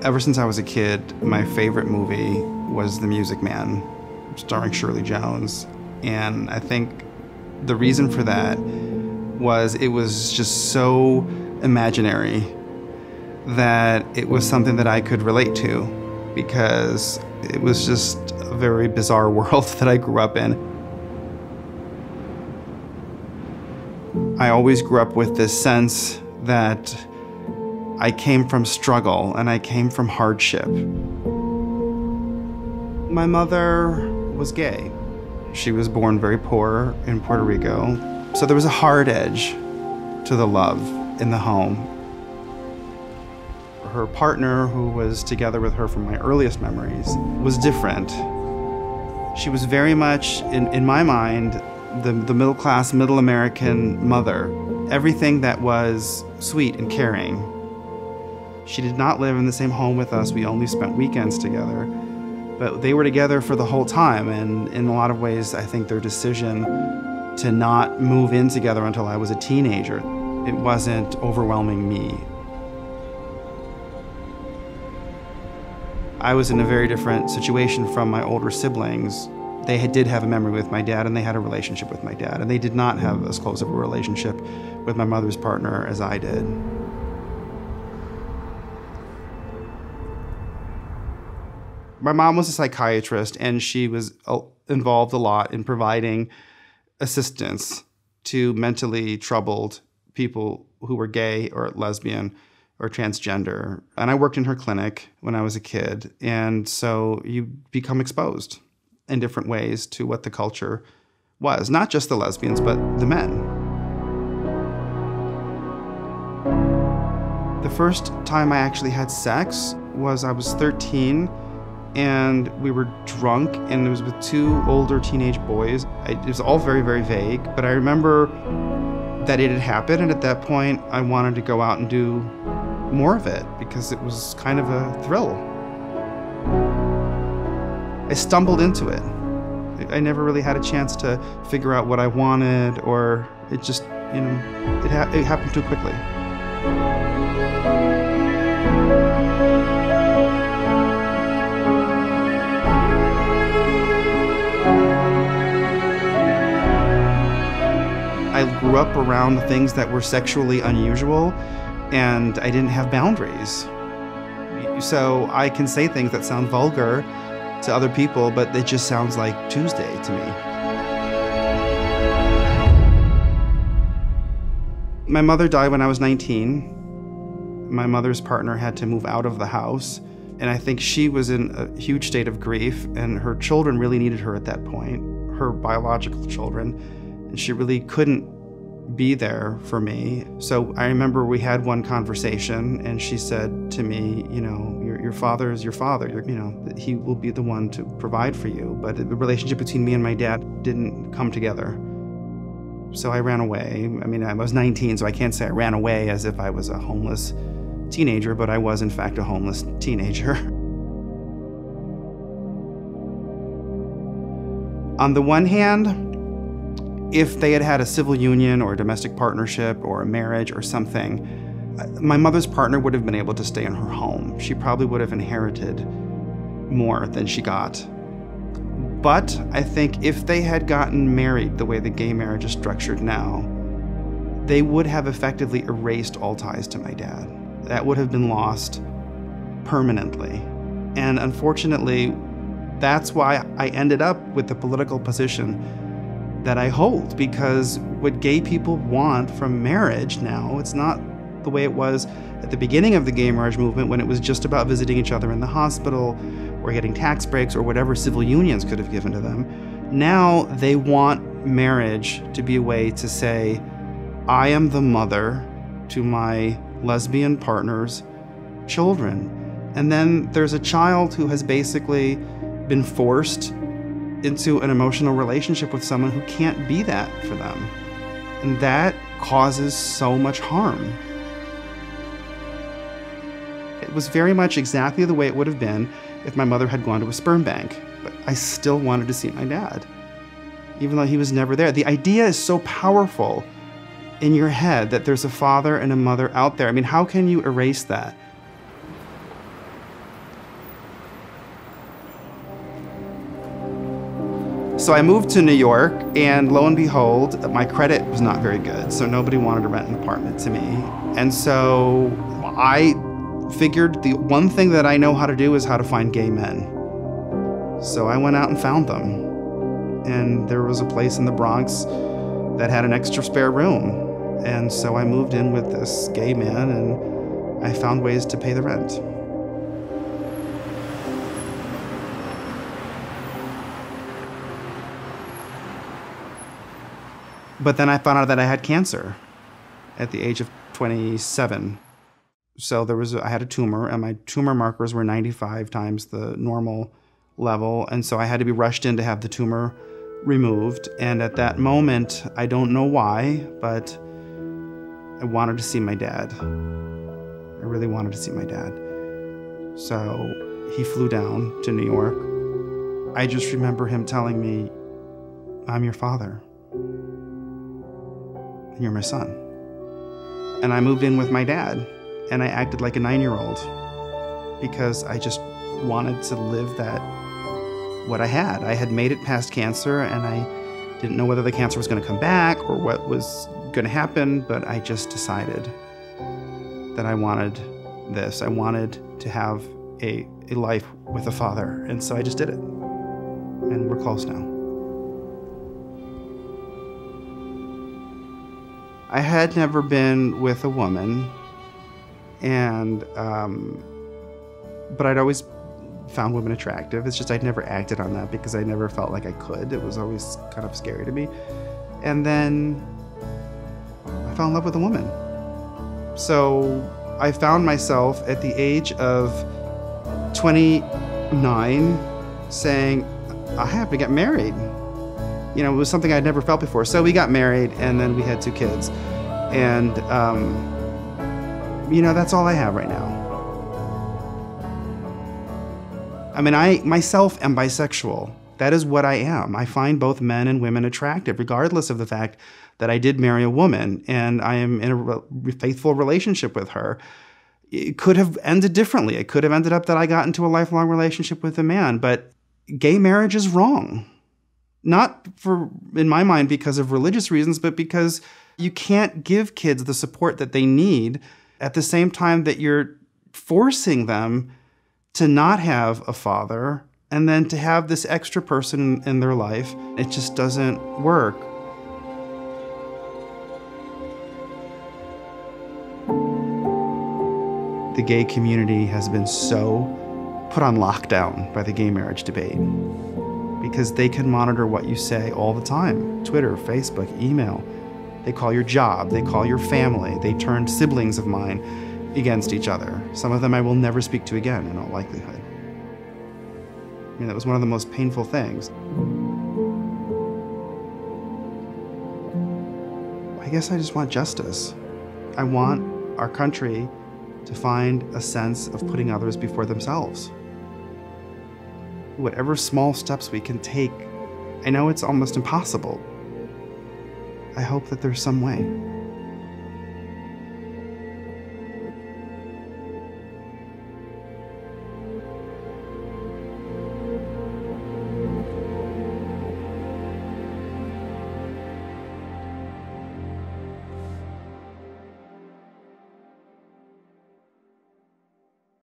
Ever since I was a kid, my favorite movie was The Music Man, starring Shirley Jones. And I think the reason for that was it was just so imaginary that it was something that I could relate to, because it was just a very bizarre world that I grew up in. I always grew up with this sense that I came from struggle and I came from hardship. My mother was gay. She was born very poor in Puerto Rico, so there was a hard edge to the love in the home. Her partner, who was together with her from my earliest memories, was different. She was very much, in my mind, the middle-class, middle American mother. Everything that was sweet and caring. She did not live in the same home with us. We only spent weekends together. But they were together for the whole time, and in a lot of ways, I think their decision to not move in together until I was a teenager, it wasn't overwhelming me. I was in a very different situation from my older siblings. They did have a memory with my dad, and they had a relationship with my dad, and they did not have as close of a relationship with my mother's partner as I did. My mom was a psychiatrist, and she was involved a lot in providing assistance to mentally troubled people who were gay or lesbian or transgender. And I worked in her clinic when I was a kid, and so you become exposed in different ways to what the culture was, not just the lesbians, but the men. The first time I actually had sex was I was 13, and we were drunk, and it was with two older teenage boys. It was all very, very vague, but I remember that it had happened, and at that point, I wanted to go out and do more of it, because it was kind of a thrill. I stumbled into it. I never really had a chance to figure out what I wanted, or it just, it happened too quickly. I grew up around things that were sexually unusual, and I didn't have boundaries. So I can say things that sound vulgar to other people, but it just sounds like Tuesday to me. My mother died when I was 19. My mother's partner had to move out of the house, and I think she was in a huge state of grief, and her children really needed her at that point, her biological children, and she really couldn't be there for me. So I remember we had one conversation, and she said to me, your father is your father. He will be the one to provide for you. But the relationship between me and my dad didn't come together. So I ran away. I mean, I was 19, so I can't say I ran away as if I was a homeless teenager, but I was in fact a homeless teenager. On the one hand, if they had had a civil union or a domestic partnership or a marriage or something, my mother's partner would have been able to stay in her home. She probably would have inherited more than she got. But I think if they had gotten married the way the gay marriage is structured now, they would have effectively erased all ties to my dad. That would have been lost permanently. And unfortunately, that's why I ended up with the political position that I hold, because what gay people want from marriage now, it's not the way it was at the beginning of the gay marriage movement, when it was just about visiting each other in the hospital or getting tax breaks or whatever civil unions could have given to them. Now they want marriage to be a way to say, I am the mother to my lesbian partner's children. And then there's a child who has basically been forced into an emotional relationship with someone who can't be that for them. And that causes so much harm. It was very much exactly the way it would have been if my mother had gone to a sperm bank. But I still wanted to see my dad, even though he was never there. The idea is so powerful in your head that there's a father and a mother out there. I mean, how can you erase that? So I moved to New York, and lo and behold, my credit was not very good, so nobody wanted to rent an apartment to me. And so I figured the one thing that I know how to do is how to find gay men. So I went out and found them. And there was a place in the Bronx that had an extra spare room. And so I moved in with this gay man, and I found ways to pay the rent. But then I found out that I had cancer at the age of 27. So I had a tumor, and my tumor markers were 95 times the normal level. And so I had to be rushed in to have the tumor removed. And at that moment, I don't know why, but I wanted to see my dad. I really wanted to see my dad. So he flew down to New York. I just remember him telling me, "I'm your father. You're my son." And I moved in with my dad, and I acted like a 9-year-old because I just wanted to live what I had. I had made it past cancer, and I didn't know whether the cancer was going to come back or what was going to happen, but I just decided that I wanted this. I wanted to have a life with a father, and so I just did it. And we're close now. I had never been with a woman, and but I'd always found women attractive. It's just I'd never acted on that because I never felt like I could. It was always kind of scary to me. And then I fell in love with a woman. So I found myself at the age of 29 saying, I have to get married. You know, it was something I'd never felt before. So we got married, and then we had 2 kids. And, you know, that's all I have right now. I mean, I myself am bisexual. That is what I am. I find both men and women attractive, regardless of the fact that I did marry a woman, and I am in a faithful relationship with her. It could have ended differently. It could have ended up that I got into a lifelong relationship with a man, but gay marriage is wrong. Not in my mind, because of religious reasons, but because you can't give kids the support that they need at the same time that you're forcing them to not have a father and then to have this extra person in their life. It just doesn't work. The gay community has been so put on lockdown by the gay marriage debate, because they can monitor what you say all the time. Twitter, Facebook, email. They call your job, they call your family. They turn siblings of mine against each other. Some of them I will never speak to again, in all likelihood. I mean, that was one of the most painful things. I guess I just want justice. I want our country to find a sense of putting others before themselves. Whatever small steps we can take, I know it's almost impossible. I hope that there's some way.